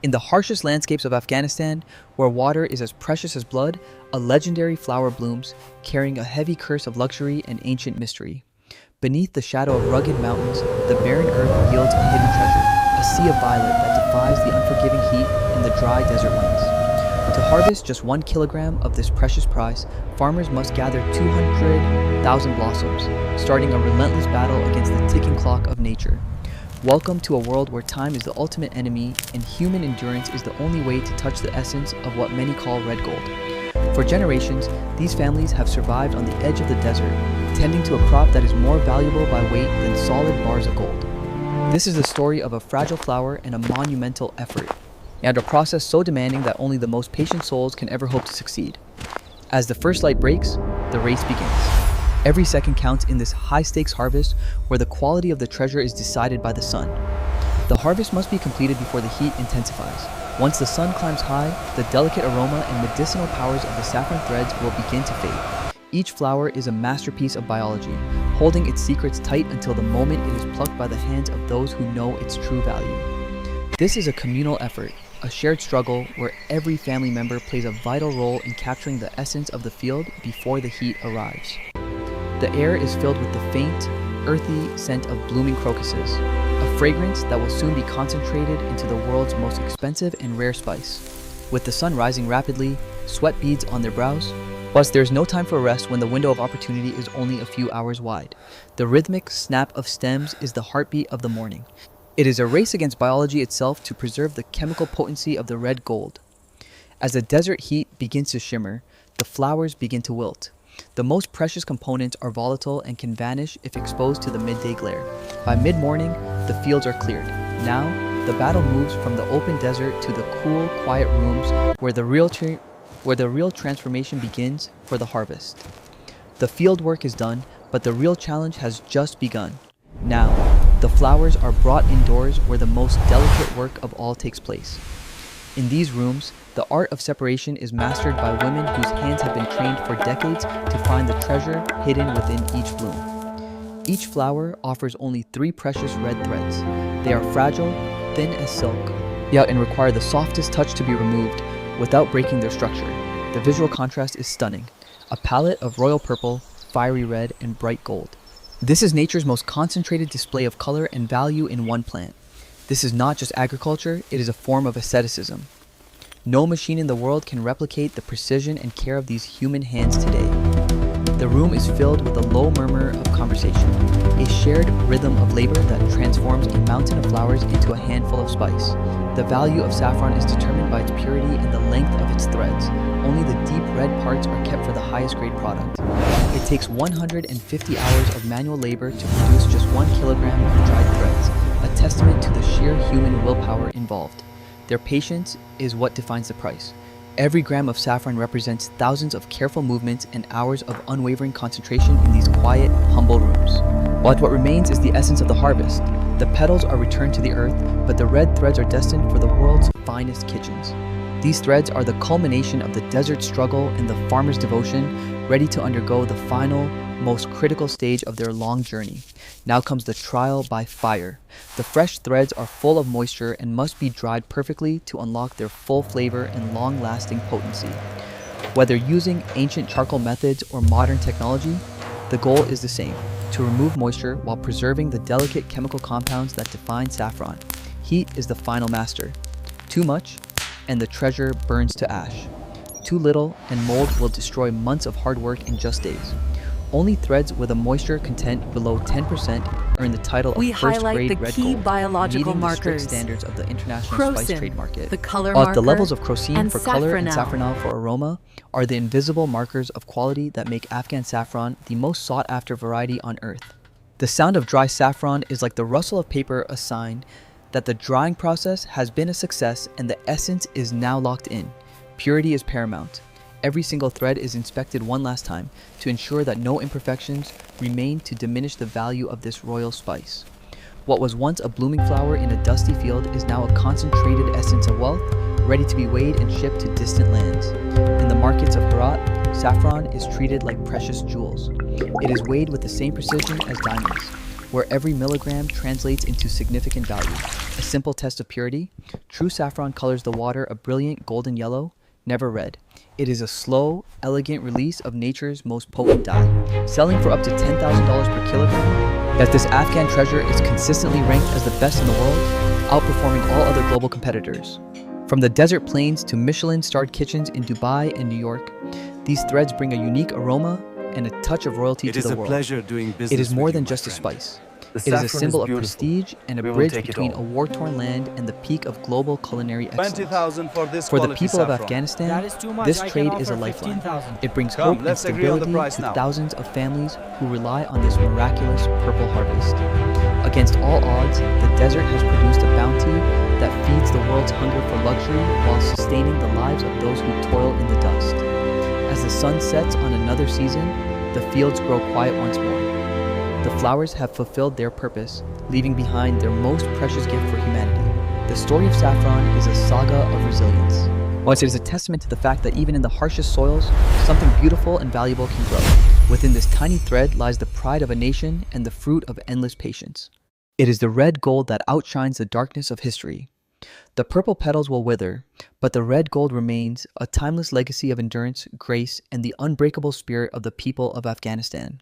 In the harshest landscapes of Afghanistan, where water is as precious as blood, a legendary flower blooms, carrying a heavy curse of luxury and ancient mystery. Beneath the shadow of rugged mountains, the barren earth yields a hidden treasure, a sea of violet that defies the unforgiving heat and the dry desert winds. To harvest just 1 kilogram of this precious prize, farmers must gather 200,000 blossoms, starting a relentless battle against the ticking clock of nature. Welcome to a world where time is the ultimate enemy and human endurance is the only way to touch the essence of what many call red gold. For generations, these families have survived on the edge of the desert, tending to a crop that is more valuable by weight than solid bars of gold. This is the story of a fragile flower and a monumental effort, and a process so demanding that only the most patient souls can ever hope to succeed. As the first light breaks, the race begins. Every second counts in this high-stakes harvest where the quality of the treasure is decided by the sun. The harvest must be completed before the heat intensifies. Once the sun climbs high, the delicate aroma and medicinal powers of the saffron threads will begin to fade. Each flower is a masterpiece of biology, holding its secrets tight until the moment it is plucked by the hands of those who know its true value. This is a communal effort, a shared struggle where every family member plays a vital role in capturing the essence of the field before the heat arrives. The air is filled with the faint, earthy scent of blooming crocuses, a fragrance that will soon be concentrated into the world's most expensive and rare spice. With the sun rising rapidly, sweat beads on their brows, plus there's no time for rest when the window of opportunity is only a few hours wide. The rhythmic snap of stems is the heartbeat of the morning. It is a race against biology itself to preserve the chemical potency of the red gold. As the desert heat begins to shimmer, the flowers begin to wilt. The most precious components are volatile and can vanish if exposed to the midday glare. By mid-morning, the fields are cleared. Now, the battle moves from the open desert to the cool, quiet rooms where the real transformation begins for the harvest. The field work is done, but the real challenge has just begun. Now, the flowers are brought indoors where the most delicate work of all takes place. In these rooms, the art of separation is mastered by women whose hands have been trained for decades to find the treasure hidden within each bloom. Each flower offers only 3 precious red threads. They are fragile, thin as silk, yet and require the softest touch to be removed without breaking their structure. The visual contrast is stunning, a palette of royal purple, fiery red, and bright gold. This is nature's most concentrated display of color and value in one plant. This is not just agriculture, it is a form of asceticism. No machine in the world can replicate the precision and care of these human hands today. The room is filled with a low murmur of conversation, a shared rhythm of labor that transforms a mountain of flowers into a handful of spice. The value of saffron is determined by its purity and the length of its threads. Only the deep red parts are kept for the highest grade product. It takes 150 hours of manual labor to produce just 1 kilogram of dried threads, a testament to the sheer human willpower involved. Their patience is what defines the price. Every gram of saffron represents thousands of careful movements and hours of unwavering concentration in these quiet, humble rooms. But what remains is the essence of the harvest. The petals are returned to the earth, but the red threads are destined for the world's finest kitchens. These threads are the culmination of the desert struggle and the farmer's devotion, ready to undergo the final, most critical stage of their long journey. Now comes the trial by fire. The fresh threads are full of moisture and must be dried perfectly to unlock their full flavor and long-lasting potency. Whether using ancient charcoal methods or modern technology, the goal is the same: to remove moisture while preserving the delicate chemical compounds that define saffron. Heat is the final master. Too much, and the treasure burns to ash. Too little, and mold will destroy months of hard work in just days. Only threads with a moisture content below 10% earn the title of first-grade red gold, biological meeting the markers. strict standards of the International Crocin, Spice Trade Market. the color While marker, the levels of crocin and for color and saffronal. saffronal for aroma are the invisible markers of quality that make Afghan saffron the most sought-after variety on earth. The sound of dry saffron is like the rustle of paper, a sign that the drying process has been a success and the essence is now locked in. Purity is paramount. Every single thread is inspected one last time to ensure that no imperfections remain to diminish the value of this royal spice. What was once a blooming flower in a dusty field is now a concentrated essence of wealth, ready to be weighed and shipped to distant lands. In the markets of Herat, saffron is treated like precious jewels. It is weighed with the same precision as diamonds. where every milligram translates into significant value. A simple test of purity, true saffron colors the water a brilliant golden yellow, never red. It is a slow, elegant release of nature's most potent dye, selling for up to $10,000 per kilogram. That this Afghan treasure is consistently ranked as the best in the world, outperforming all other global competitors. From the desert plains to Michelin-starred kitchens in Dubai and New York, these threads bring a unique aroma and a touch of royalty to the world. It is a pleasure doing business. It is more with than you, just a my friend. spice. The It is a saffron symbol of beautiful. prestige and a We will bridge take it between all. a war-torn land and the peak of global culinary excellence. 20,000 for this For the quality people of saffron. Afghanistan, That is too much. this I trade can is a offer lifeline. 15,000. It brings Come, hope and let's agree on the stability price to now. thousands of families who rely on this miraculous purple harvest. Against all odds, the desert has produced a bounty that feeds the world's hunger for luxury while sustaining the lives of those who toil in the dust. As the sun sets on another season, the fields grow quiet once more. The flowers have fulfilled their purpose, leaving behind their most precious gift for humanity. The story of saffron is a saga of resilience. Once it is a testament to the fact that even in the harshest soils, something beautiful and valuable can grow. Within this tiny thread lies the pride of a nation and the fruit of endless patience. It is the red gold that outshines the darkness of history. The purple petals will wither, but the red gold remains, a timeless legacy of endurance, grace, and the unbreakable spirit of the people of Afghanistan.